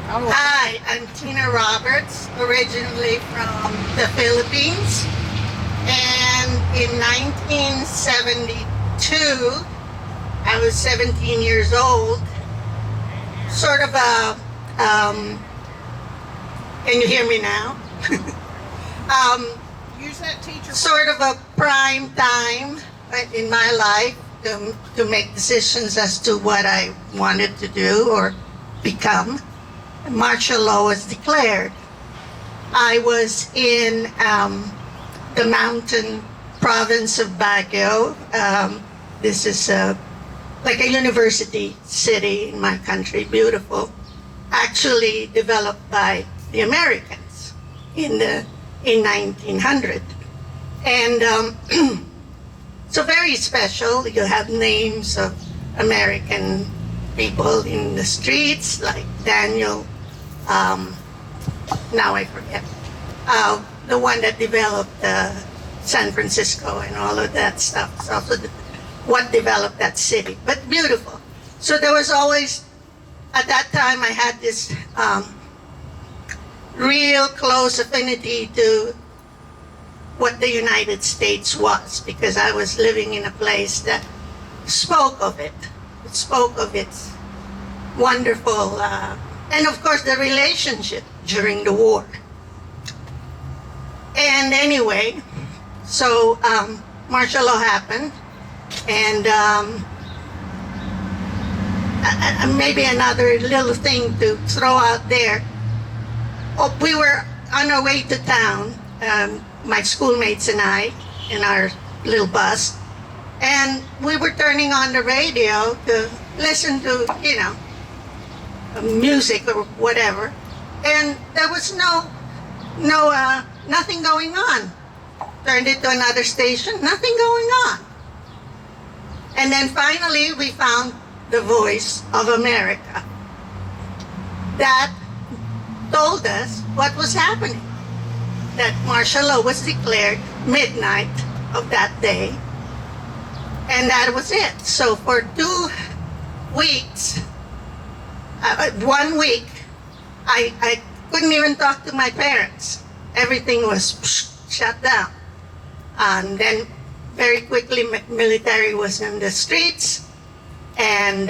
Oh, Hi, I'm Tina Roberts, originally from the Philippines. And in 1972, I was 17 years old. Sort of a, um, can you hear me now? um, use that teacher. Sort of a prime time in my life to make decisions as to what I wanted to do or become. Martial law was declared. I was in the mountain province of Baguio. This is like a university city in my country, beautiful. Actually developed by the Americans in 1900, and so very special. You have names of American people in the streets, like Daniel. Now I forget. The one that developed San Francisco and all of that stuff. It's also what developed that city, but beautiful. So there was always, at that time, I had this real close affinity to what the United States was, because I was living in a place that spoke of it. It spoke of its wonderful, and of course the relationship during the war. And anyway, so martial law happened, and maybe another little thing to throw out there. Oh, we were on our way to town, my schoolmates and I, in our little bus, and we were turning on the radio to listen to, music or whatever, and there was nothing going on. Turned it to another station, nothing going on. And then finally we found the Voice of America that told us what was happening, that martial law was declared midnight of that day, and that was it. So for 2 weeks, 1 week, I couldn't even talk to my parents. Everything was shut down. And then very quickly military was in the streets, and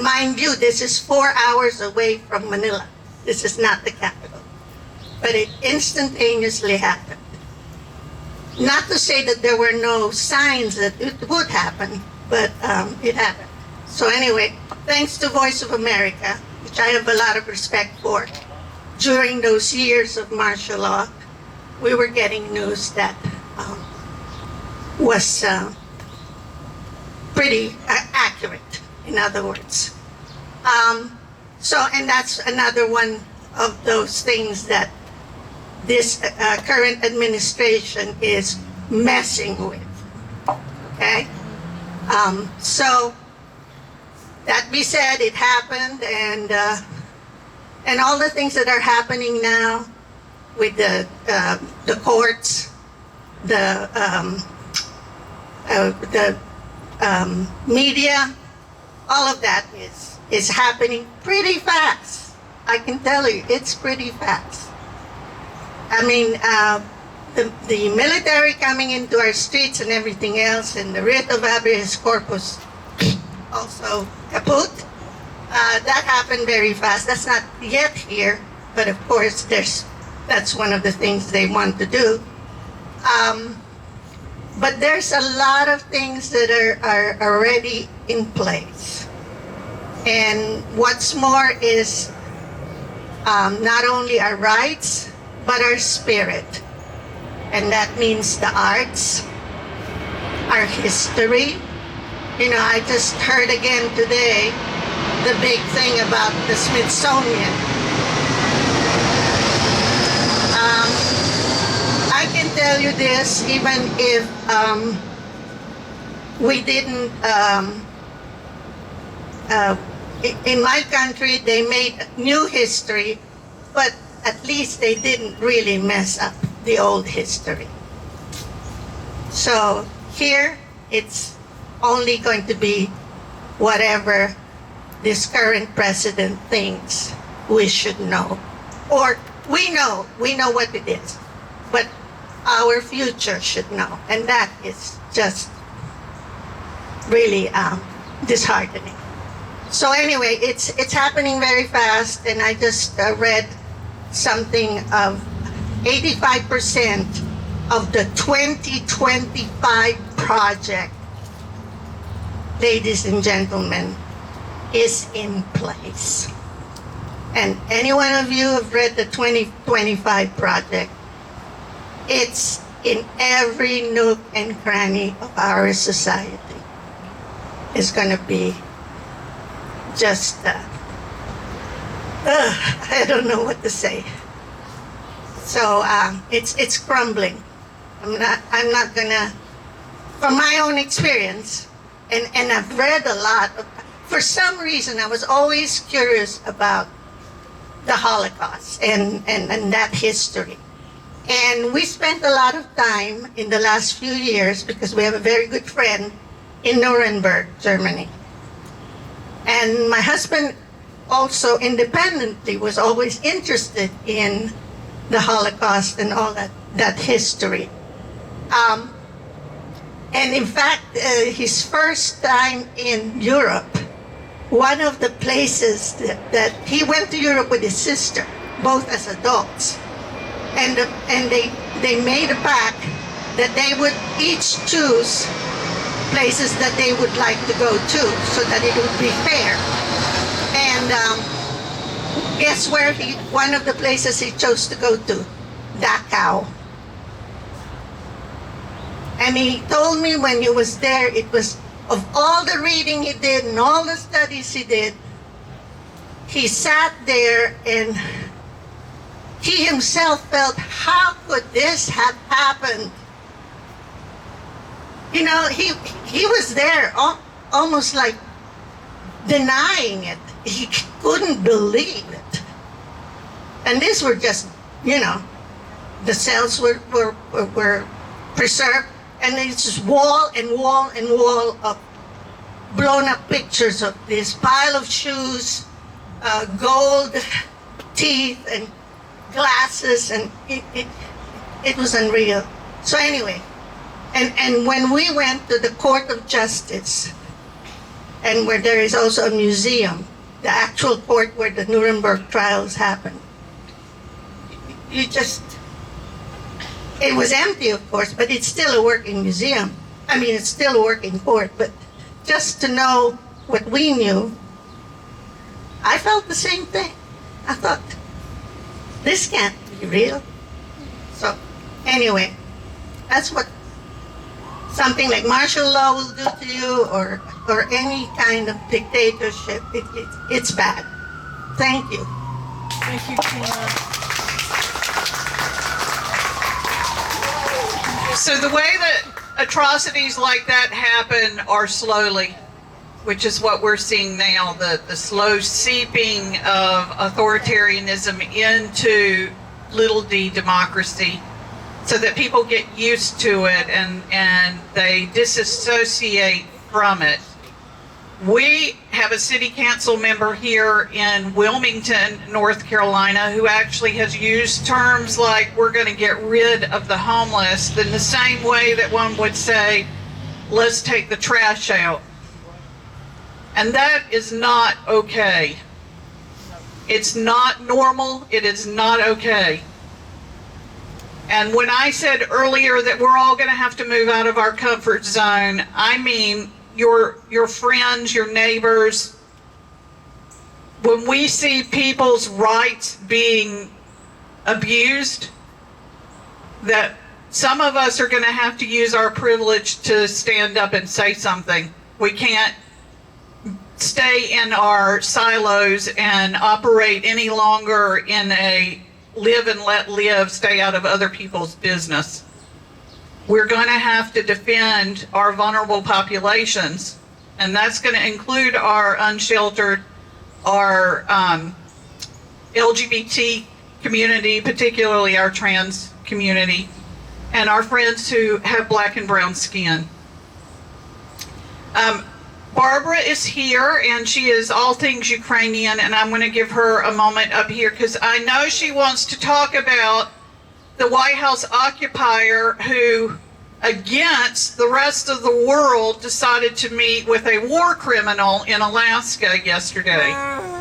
mind you, this is 4 hours away from Manila. This is not the capital. But it instantaneously happened. Not to say that there were no signs that it would happen, but it happened. So anyway, thanks to Voice of America, which I have a lot of respect for, during those years of martial law, we were getting news that was pretty accurate, in other words. And that's another one of those things that this current administration is messing with. Okay? So that being said, it happened, and all the things that are happening now with the courts, the media, all of that is happening pretty fast. I can tell you, it's pretty fast. I mean, the military coming into our streets and everything else, and the writ of habeas corpus also kaput. That happened very fast. That's not yet here, but of course that's one of the things they want to do. But there's a lot of things that are already in place. And what's more is not only our rights, but our spirit. And that means the arts, our history. I just heard again today the big thing about the Smithsonian. I can tell you this, even if we didn't, in my country, they made new history, but at least they didn't really mess up the old history. So here, it's only going to be whatever this current president thinks we should know. Or we know what it is, but our future should know. And that is just really disheartening. So anyway, it's happening very fast, and I just read something of 85% of the 2025 project, ladies and gentlemen, is in place. And any one of you have read the 2025 project, it's in every nook and cranny of our society. It's going to be just, I don't know what to say. So it's crumbling. I'm not gonna, from my own experience, and I've read a lot. For some reason, I was always curious about the Holocaust and that history. And we spent a lot of time in the last few years, because we have a very good friend in Nuremberg, Germany. And my husband also independently was always interested in the Holocaust and all that history. And in fact, his first time in Europe, one of the places that he went to Europe with his sister, both as adults, and they made a pact that they would each choose places that they would like to go to, so that it would be fair. And guess where one of the places he chose to go to? Dachau. And he told me when he was there, it was, of all the reading he did and all the studies he did, he sat there and he himself felt, how could this have happened? You know, he was there almost like denying it. He couldn't believe it. And these were just, you know, the cells were preserved, and it's just wall and wall and wall of blown up pictures of this pile of shoes, gold teeth and glasses, and it was unreal. So anyway, and when we went to the Court of Justice, and where there is also a museum, the actual court where the Nuremberg trials happened, it was empty, of course, but it's still a working museum. I mean, it's still a working court, but just to know what we knew, I felt the same thing. I thought, this can't be real. So anyway, that's what something like martial law will do to you, or any kind of dictatorship. It's bad. Thank you. Thank you, Tina. So the way that atrocities like that happen are slowly, which is what we're seeing now, the slow seeping of authoritarianism into little d democracy, so that people get used to it and they disassociate from it. We have a city council member here in Wilmington, North Carolina, who actually has used terms like, we're going to get rid of the homeless, in the same way that one would say, let's take the trash out. And that is not okay. It's not normal. It is not okay. And when I said earlier that we're all going to have to move out of our comfort zone, I mean your friends, your neighbors. When we see people's rights being abused, that some of us are going to have to use our privilege to stand up and say something. We can't stay in our silos and operate any longer in a live and let live, stay out of other people's business. We're going to have to defend our vulnerable populations, and that's going to include our unsheltered, our LGBT community, particularly our trans community, and our friends who have black and brown skin. Barbara is here, and she is all things Ukrainian, and I'm going to give her a moment up here because I know she wants to talk about the White House occupier who, against the rest of the world, decided to meet with a war criminal in Alaska yesterday.